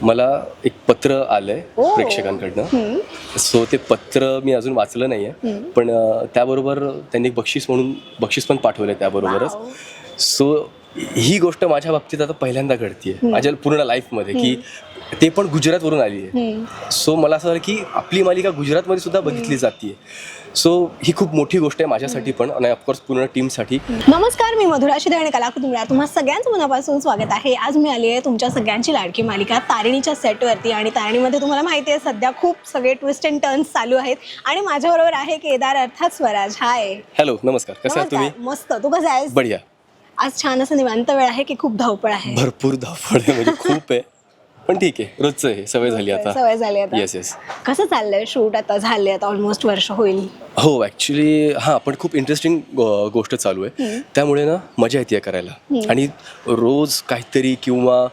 मला एक पत्र आलंय ओ. प्रेक्षकांकडनं. सो ते पत्र मी अजून वाचलं नाहीये, पण त्याबरोबर त्यांनी एक बक्षीस पण पाठवलंय त्याबरोबरच. वाव. सो ही गोष्ट माझ्या बाबतीत आता पहिल्यांदा घडतीये माझ्या पूर्ण लाईफमध्ये, की ते पण गुजरातवरून आली आहे. सो मला असं झालं की आपली मालिका गुजरातमध्ये सुद्धा बघितली जाते. सो ही खूप मोठी गोष्ट आहे माझ्यासाठी पण, आणि ऑफकोर्स पूर्ण टीमसाठी. नमस्कार, मी मधुरा शिदे आणि कलाकुटुंबात तुम्हा सगळ्यांचं मनापासून स्वागत आहे. आज मी आली आहे तुमच्या सगळ्यांची लाडकी मालिका तारिणीच्या सेटवरती, आणि तारिणीमध्ये तुम्हाला माहिती आहे सध्या खूप सगळे ट्विस्ट अँड टर्न्स चालू आहेत. आणि माझ्याबरोबर आहे केदार अर्थात स्वराज. हाय. हॅलो, नमस्कार. कसं आहात तुम्ही? मस्त. तू कसं आहेस? बढिया. आज छान असं निवांत वेळ आहे की खूप धावपळ आहे? भरपूर धावपळ आहे, म्हणजे खूप आहे, पण ठीक आहे, रोजचं आहे, सवय झाली आता. सवय झाली आता. येस. कसं चाललंय शूट? आता झाले, आता ऑलमोस्ट वर्ष होईल. हो, ॲक्च्युली हां, पण खूप इंटरेस्टिंग गोष्ट चालू आहे, त्यामुळे ना मजा येते करायला. आणि रोज काहीतरी किंवा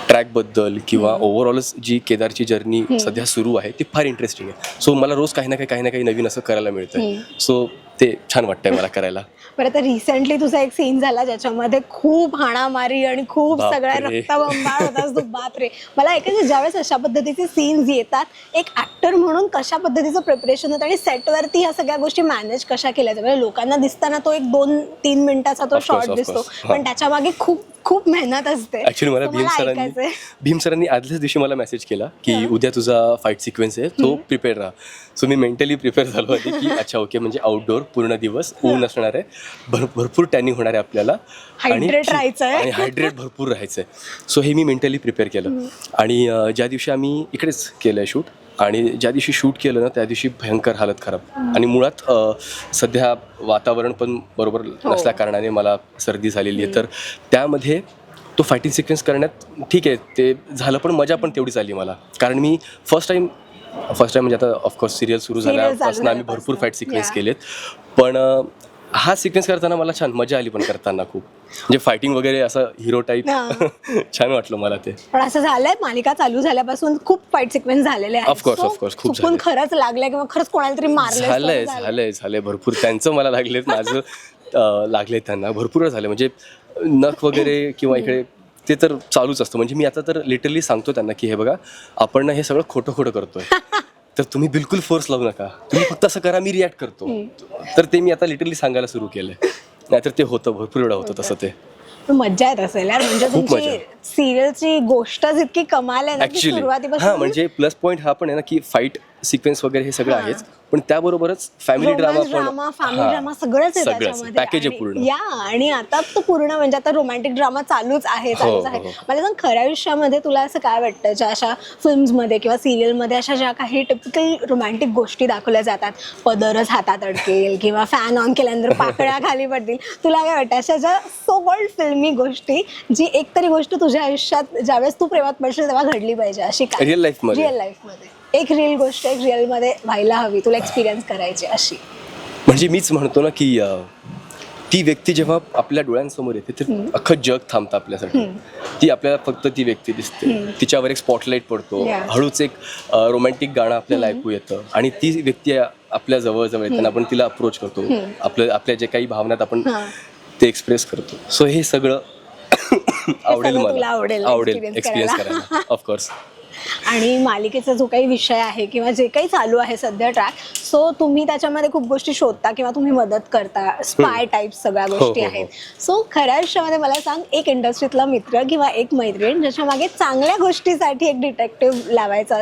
ट्रॅकबद्दल किंवा ओव्हरऑलच जी केदारची जर्नी सध्या सुरू आहे ती फार इंटरेस्टिंग आहे. सो मला रोज काही ना काही नवीन असं करायला मिळतं. सो ते छान वाटतंय मला करायला. बरं, तर रिसेंटली तुझा एक सीन झाला ज्याच्यामध्ये खूप हाणामारी आणि खूप सगळ्या रक्तबंबाळ होतास तू. बापरे. मला ऐकायचं, ज्यावेळेस अशा पद्धतीचे सीन्स येतात, एक ऍक्टर म्हणून कशा पद्धतीचं प्रिपरेशन होतं आणि सेटवरती ह्या सगळ्या गोष्टी मॅनेज कशा केल्या जातात? म्हणजे लोकांना दिसताना तो एक 2-3 मिनिटाचा तो शॉट दिसतो, पण त्याच्या मागे खूप खूप मेहनत असते. ऍक्च्युली मला भीम सरांनी आदल्याच दिवशी मला मेसेज केला की उद्या तुझा फाईट सिक्वेन्स आहे, तो प्रिपेअर राहा. सो मी मेंटली प्रिपेअर झालो होते की अच्छा ओके, म्हणजे आउटडोर पूर्ण दिवस ऊन असणार आहे, भरपूर टॅनिंग होणार आहे आपल्याला, आणि हायड्रेट भरपूर राहायचं आहे. सो हे मी मेंटली प्रिपेअर केलं. आणि ज्या दिवशी आम्ही इकडेच केलं आहे शूट, आणि ज्या दिवशी शूट केलं ना त्या दिवशी भयंकर हालत खराब. आणि मुळात सध्या वातावरण पण बरोबर नसल्या कारणाने मला सर्दी झालेली आहे. तर त्यामध्ये तो फायटिंग सिक्वेन्स करण्यात ठीक आहे ते झालं, पण मजा पण तेवढीच आली मला. कारण मी फर्स्ट टाइम म्हणजे आता ऑफकोर्स सिरियल सुरू झाल्यापासून आम्ही भरपूर फाईट सिक्वेन्स केलेत, पण हा सिक्वेन्स करताना मला छान मजा आली पण करताना खूप, म्हणजे फायटिंग वगैरे असं हिरो टाईप छान वाटलं मला ते. पण असं झालंय मालिका चालू झाल्यापासून खूप फाईट सिक्वेन्स झालेले आहेत. ऑफकोर्स खूप झाले. खरंच लागलंय किंवा खरंच कोणाला तरी मारलंय? झालंय भरपूर. त्यांचं मला लागलेत, माझं लागले त्यांना भरपूर झाले. म्हणजे नख वगैरे किंवा इकडे ते तर चालूच असतं. म्हणजे मी आता तर लिटरली सांगतो त्यांना की हे बघा, आपण ना हे सगळं खोटं करतोय, तर तुम्ही बिलकुल फोर्स लावू नका, तुम्ही फक्त असं करा, मी रिॲक्ट करतो. तर ते मी आता लिटरली सांगायला सुरू केलंय, नाहीतर ते होतं भरपूर वेळा होतं तसं. ते मज्जा येत असेल यार, म्हणजे तुमची सिरियलची गोष्टच इतकी कमाल आहे ना की सुरुवातीपासून. हां, म्हणजे प्लस पॉईंट हा पण आहे ना की फाईट सिक्वेन्स वगैरे हे सगळं आहेच, पण त्याबरोबरच फॅमिली ड्रामा सगळंच आहे त्याच्यामध्ये, पॅकेज आहे पूर्ण. या, आणि आता तो पूर्ण म्हणजे आता रोमॅन्टिक ड्रामा चालूच आहे. मला सांग, खऱ्या आयुष्यामध्ये तुला असं काय वाटतं, ज्या अशा फिल्म्समध्ये किंवा सिरियलमध्ये अशा ज्या काही टिपिकल रोमॅन्टिक गोष्टी दाखवल्या जातात, पदरच हातात अडकेल किंवा फॅन ऑन केल्यानंतर पाकळ्या खाली पडतील, तुला काय वाटतं अशा ज्या सो कॉल्ड फिल्मी गोष्टी, जी एकतरी गोष्ट तुझ्या आयुष्यात ज्यावेळेस तू प्रेमात पडशील तेव्हा घडली पाहिजे, अशी काय रिअल लाईफमध्ये एक रिअल गोष्ट एक रिअलमध्ये व्हायला हवी, तुला एक्सपिरियन्स करायची अशी? म्हणजे मीच म्हणतो ना की ती व्यक्ती जेव्हा आपल्या डोळ्यांसमोर येते तर अख्खं जग थांबतं आपल्यासाठी. ती आपल्याला फक्त ती व्यक्ती दिसते, तिच्यावर एक स्पॉटलाईट पडतो, हळूच एक रोमॅन्टिक गाणं आपल्याला ऐकू येतं, आणि ती व्यक्ती आपल्या जवळ येताना आपण तिला अप्रोच करतो, आपल्या जे काही भावनात आपण ते एक्सप्रेस करतो. सो हे सगळं आवडेल एक्सपिरियन्स करायला ऑफकोर्स. आणि मालिकेचा जो काही विषय आहे किंवा जे काही चालू आहे सध्या ट्रॅक, सो तुम्ही त्याच्यामध्ये खूप गोष्टी शोधता किंवा तुम्ही मदत करता, स्पाय टाईप सगळ्या गोष्टी आहेत. सो खऱ्या आयुष्यामध्ये मला सांग, एक इंडस्ट्रीतला मित्र किंवा एक मैत्रीण ज्याच्या मागे चांगल्या गोष्टीसाठी एक डिटेक्टिव्ह लावायचा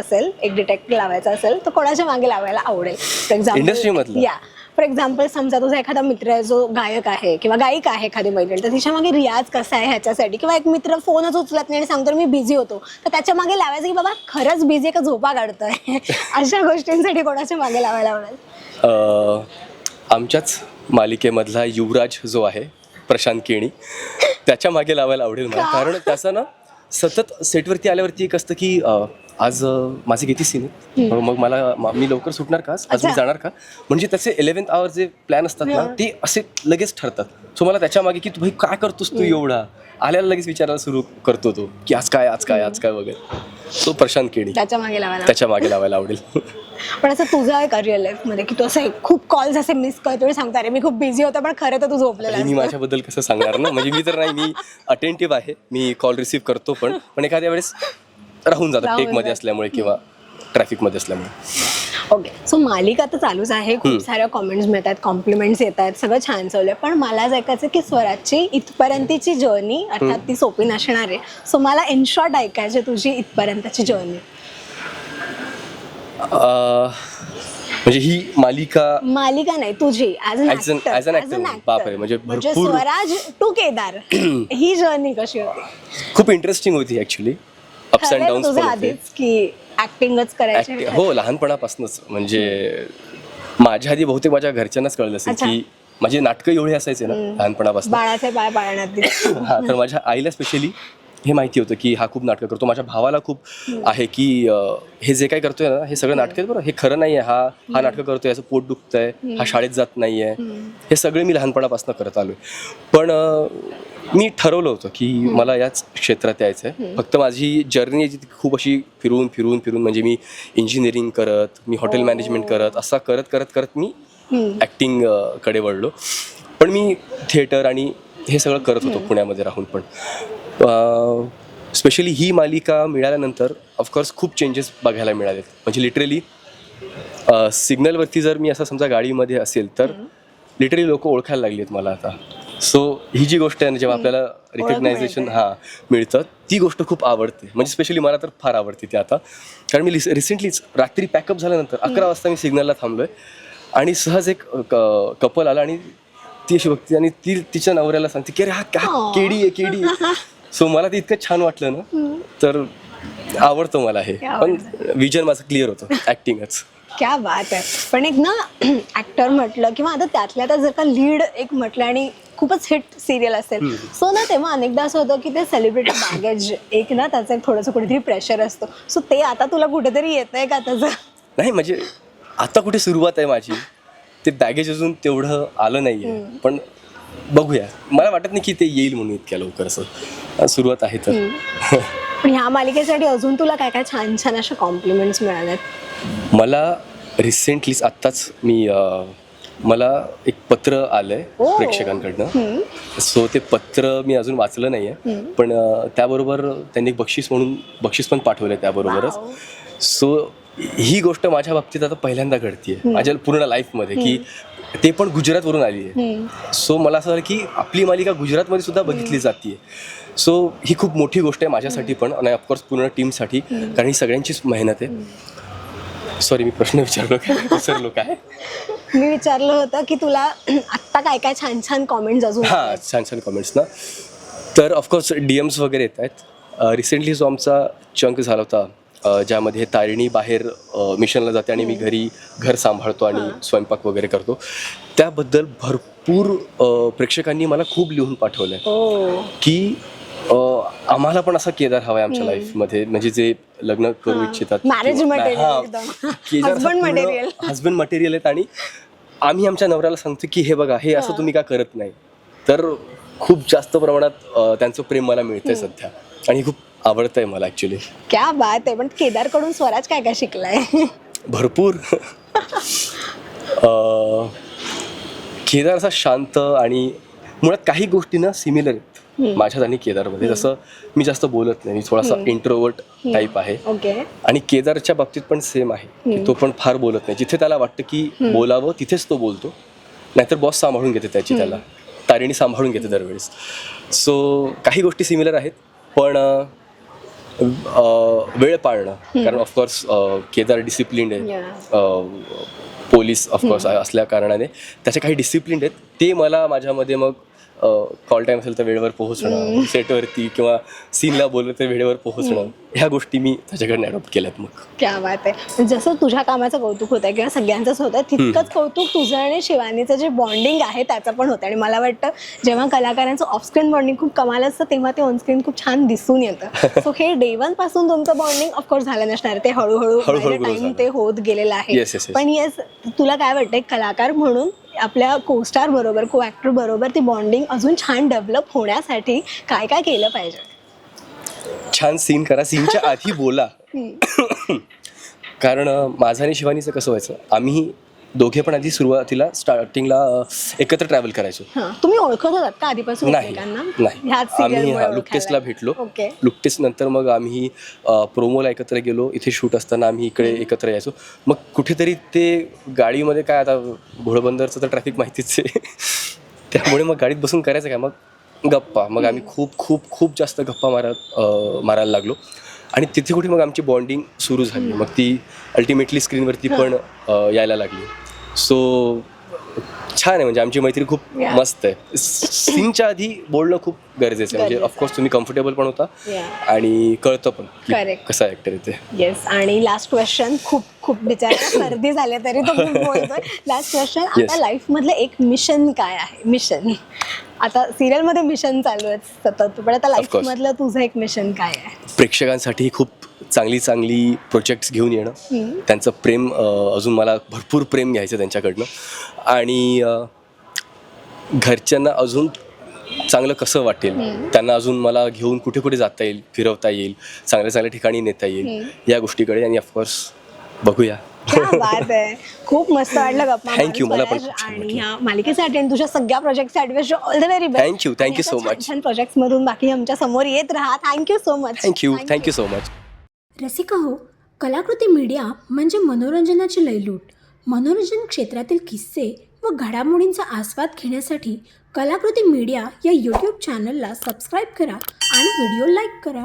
असेल तर कोणाच्या मागे लावायला आवडेल? फॉर एक्झाम्पल फॉर एक्झाम्पल समजा तुझा एखादा मित्र आहे जो गायक आहे किंवा गायिका आहे, एखादी मैत्रीण, तर तिच्या मागे रियाज कसा आहे ह्याच्यासाठी, किंवा एक मित्र फोनच उचलत नाही आणि सांगतो मी बिझी होतो, तर त्याच्या मागे लावायचं की बाबा खरंच बिझी का झोपा काढतोय? अशा गोष्टींसाठी कोणाच्या मागे लावायला आवडेल? आमच्याच मालिकेमधला युवराज जो आहे, प्रशांत केणी, त्याच्या मागे लावायला आवडेल मला. कारण त्याचा ना सतत सेटवरती आल्यावरती एक असतं की आज माझे किती सीन आहेत, मग मी लवकर सुटणार का, आज मी जाणार का, म्हणजे त्याचे 11th आवर जे प्लॅन असतात ना ते असे लगेच ठरतात. सो मला त्याच्या मागे की तू भाई काय करतोस, तू एवढा आल्याला लगेच विचारायला सुरू करतो तो की आज काय वगैरे. तो प्रशांत केडी, त्याच्या मागे लावायला. त्याच्या मागे लावायला आवडेल. पण असं तुझं आहे का रिअल लाईफ मध्ये की तू असं खूप कॉल्स असे मिस करतो, सांगता अरे मी खूप बिझी होतो, पण खरं तर तू झोपलेला आणि मी असतो. माझ्याबद्दल कसं सांगणार ना, म्हणजे मी तर नाही, मी अटेंटिव्ह आहे, मी कॉल रिसीव्ह करतो, पण एखाद्या वेळेस राहून जातं टेकमध्ये असल्यामुळे किंवा ट्रॅफिकमध्ये असल्यामुळे. ओके, सो मालिका तर चालूच आहे, खूप साऱ्या कॉमेंट्स मिळतात, कॉम्प्लिमेंट्स येत आहेत, सगळं छान चालू आहे. पण मला आज ऐकायचं की स्वराजची इथपर्यंतची जर्नी अर्थात ती सोपी नसणार आहे. सो मला इन शॉर्ट ऐकायची तुझी इथपर्यंतची जर्नी. म्हणजे ही मालिका नाही तुझी ॲज अन ॲक्टर, बापरे, म्हणजे भरपूर स्वराज टू केदार ही जर्नी कशी होती? खूप इंटरेस्टिंग होती ॲक्च्युली. अप्स अँड डाऊन्स तुझं पण होते. आधीच की ऍक्टिंगच करायची? हो, लहानपणापासूनच. म्हणजे माझ्या आधी बहुतेक माझ्या घरच्यांनाच कळलं असेल की माझी नाटकं एवढे असायचे ना लहानपणापासून. बाळाचे पाय पाळण्यात. हा, तर माझ्या आईला स्पेशली हे माहिती होतं की हा खूप नाटकं करतो. माझ्या भावाला खूप आहे की हे जे काय करतोय ना हे सगळं नाटक आहे बरं, हे खरं नाही आहे, हा नाटकं करतोय, याचं पोट दुखतंय, हा शाळेत जात नाही आहे, हे सगळे मी लहानपणापासून करत आलोय. पण मी ठरवलं होतं की मला याच क्षेत्रात यायचं आहे. फक्त माझी जर्नी आहे ती खूप अशी फिरून फिरून फिरून, म्हणजे मी इंजिनिअरिंग करत, मी हॉटेल मॅनेजमेंट करत, असं करत करत करत मी ॲक्टिंग कडे वळलो. पण मी थिएटर आणि हे सगळं करत होतो पुण्यामध्ये राहून. पण स्पेशली ही मालिका मिळाल्यानंतर ऑफकोर्स खूप चेंजेस बघायला मिळालेत. म्हणजे लिटरली सिग्नलवरती जर मी असं समजा गाडीमध्ये असेल तर लिटरली लोक ओळखायला लागली आहेत मला आता. सो ही जी गोष्ट आहे ना, जेव्हा आपल्याला रिकग्नायझेशन मिळतं, ती गोष्ट खूप आवडते. म्हणजे स्पेशली मला तर फार आवडते ती आता. कारण मी रिसेंटलीच रात्री पॅकअप झाल्यानंतर 11 वाजता मी सिग्नलला थांबलोय आणि सहज एक कपल आला आणि ती अशी बघते आणि ती तिच्या नवऱ्याला सांगते की अरे हा केडी आहे, केडी आहे. सो मला ते इतकं छान वाटलं ना, तर आवडतं मला हे. पण विजन माझं क्लिअर होतं, ॲक्टिंगच. क्या बात आहे. पण एक ना ऍक्टर म्हटलं किंवा आता त्यातल्या जर का लीड एक म्हटलं आणि खूपच हिट सिरियल असेल, सो ना तेव्हा अनेकदा असं होतं की ते सेलिब्रिटी बॅगेज एक ना त्याचं एक थोडंसं कुठेतरी प्रेशर असतं. सो ते आता तुला कुठेतरी येतंय का त्याचं? नाही, म्हणजे आता कुठे सुरुवात आहे माझी, ते बॅगेज अजून तेवढं आलं नाही आहे. पण बघूया, मला वाटत नाही की ते येईल म्हणून इतक्या लवकर. असं सुरुवात आहे तर. पण ह्या मालिकेसाठी अजून तुला काय काय छान छान अशा कॉम्प्लिमेंट्स मिळाल्यात? मला रिसेंटलीच आत्ताच मला एक पत्र आलंय प्रेक्षकांकडनं. सो ते पत्र मी अजून वाचलं नाही आहे, पण त्याबरोबर त्यांनी एक बक्षीस पण पाठवलंय त्याबरोबरच. सो ही गोष्ट माझ्या बाबतीत आता पहिल्यांदा घडतीये माझ्या पूर्ण लाईफमध्ये, की ते पण गुजरातवरून आली आहे. सो मला असं झालं की आपली मालिका गुजरातमध्ये सुद्धा बघितली जाते. सो ही खूप मोठी गोष्ट आहे माझ्यासाठी पण आणि ऑफकोर्स पूर्ण टीमसाठी, कारण ही सगळ्यांचीच मेहनत आहे. सॉरी, मी प्रश्न विचारलो काय, विसरलो काय? मी विचारलं होतं की तुला आत्ता काय काय छान छान कॉमेंट्स अजून? छान छान कॉमेंट्स ना, तर ऑफकोर्स DMs वगैरे येत आहेत. रिसेंटली जो आमचा चंक झाला होता ज्यामध्ये तारिणी बाहेर मिशनला जाते आणि मी घर सांभाळतो आणि स्वयंपाक वगैरे करतो, त्याबद्दल भरपूर प्रेक्षकांनी मला खूप लिहून पाठवलं आहे की आम्हाला पण असा केदार हवा आहे आमच्या लाईफमध्ये, म्हणजे जे लग्न करू इच्छितात, मॅरेज हजबंड मटेरियल आहेत आणि आम्ही आमच्या नवऱ्याला सांगतो की हे बघा, हे असं तुम्ही का करत नाही. तर खूप जास्त प्रमाणात त्यांचं प्रेम मला मिळतंय सध्या आणि खूप आवडतंय मला ॲक्च्युली. क्या बात आहे. पण केदारकडून स्वराज काय काय शिकलाय? भरपूर. केदार असा शांत आणि मुळात काही गोष्टी ना सिमिलर आहेत माझ्यात आणि केदारमध्ये. जसं मी जास्त बोलत नाही, मी थोडासा इंट्रोवर्ट टाईप आहे आणि केदारच्या बाबतीत पण सेम आहे. तो पण फार बोलत नाही. जिथे त्याला वाटतं की बोलावं तिथेच तो बोलतो, नाहीतर बॉस सांभाळून घेते त्याची, त्याला तारिणी सांभाळून घेते दरवेळेस. सो काही गोष्टी सिमिलर आहेत, पण वेळ पाळणं, कारण ऑफकोर्स केदार डिसिप्लिन्ड आहे, पोलीस ऑफकोर्स असल्या कारणाने त्याच्या काही डिसिप्लिन आहेत, ते मला माझ्यामध्ये मग कॉल टाईम असेल तर वेळेवर पोहोचणं, सेटवरती किंवा सीनला बोललं तर वेळेवर पोहोचणं, ह्या गोष्टी मी त्याच्याकडे अडॉप्ट केल्यात. मग क्या बात आहे. जसं तुझ्या कामाचं कौतुक होतं किंवा सगळ्यांचंच होतं, तितकंच कौतुक तुझं आणि शिवानीचं जे बॉन्डिंग आहे त्याचं पण होतं. आणि मला वाटतं जेव्हा कलाकारांचं ऑफस्क्रीन बॉन्डिंग खूप कमाल असतं तेव्हा ते ऑनस्क्रीन खूप छान दिसून येतं. सो हे डे वन पासून तुमचं बॉन्डिंग ऑफकोर्स झालं नसणार, ते हळूहळू टाइम ते होत गेलेलं आहे. पण येस, तुला काय वाटतंय कलाकार म्हणून आपल्या कोस्टार बरोबर, को ॲक्टर बरोबर ती बॉन्डिंग अजून छान डेव्हलप होण्यासाठी काय काय केलं पाहिजे? छान सीन करा, सीनच्या आधी बोला. कारण माझं आणि शिवानीचं कसं व्हायचं, आम्ही दोघे पण आधी सुरुवातीला स्टार्टिंगला एकत्र ट्रॅव्हल करायचो. हां, तुम्ही ओळखत होतात का आधीपासून नाही एकमेकांना? नाही ह्याच आम्ही serialमुळे लुक टेस्टला ओळखायला. भेटलो. ओके. लुक टेस्ट नंतर मग आम्ही प्रोमोला एकत्र गेलो. इथे शूट असताना आम्ही इकडे एकत्र यायचो. मग कुठेतरी ते गाडीमध्ये काय, आता घोडबंदरचं तर ट्रॅफिक माहितीच आहे. त्यामुळे मग गाडीत बसून करायचं काय, मग गप्पा. मग आम्ही खूप खूप खूप जास्त गप्पा मारायला लागलो. आणि तिथे कुठे मग आमची बॉन्डिंग सुरू झाली. मग ती अल्टिमेटली स्क्रीनवरती पण यायला लागली. सो छान आहे, म्हणजे आमची मैत्री खूप मस्त आहे. सीनच्या आधी बोलणं खूप गरजेचं आहे, म्हणजे ऑफकोर्स तुम्ही कम्फर्टेबल पण होता आणि कळतं पण की Correct. कसा ऍक्टर आहे ते. येस. आणि लास्ट क्वेश्चन, खूप खूप बिचारा सर्दी झाले तरी तो खूप बोलतोय. लास्ट क्वेश्चन, आता लाईफमधलं एक मिशन काय आहे? मिशन, आता सिरियलमध्ये मिशन चालू आहेत सतत, पण आता लाईफमधलं तुझं एक मिशन काय आहे? प्रेक्षकांसाठी खूप चांगली प्रोजेक्ट्स घेऊन येणं. त्यांचं प्रेम, अजून मला भरपूर प्रेम घ्यायचं त्यांच्याकडनं. आणि घरच्यांना अजून चांगलं कसं वाटेल, त्यांना अजून मला घेऊन कुठे कुठे जाता येईल, फिरवता येईल, चांगल्या ठिकाणी नेता येईल, या गोष्टीकडे. आणि ऑफकोर्स बघूया. क्या बात आहे. खूप मस्त वाटलं गप्पा मारून. Thank you. मला पण स्वराज. खूप छान आणि वाटलं. ह्या मालिकेसाठी आणि तुझ्या सगळ्या प्रोजेक्टसाठी wish you all the very best. Thank you so much. छान प्रोजेक्ट्स मधून बाकी आमच्या समोर येत राहा. Thank you so much. Thank you so much. Rasika हो, कलाकृती मीडिया म्हणजे मनोरंजनाची लयलूट. मनोरंजन क्षेत्रातील किस्से व घडामोडींचा आस्वाद घेण्यासाठी कलाकृती मीडिया या यूट्यूब चॅनलला सबस्क्राईब करा आणि व्हिडिओ लाईक करा.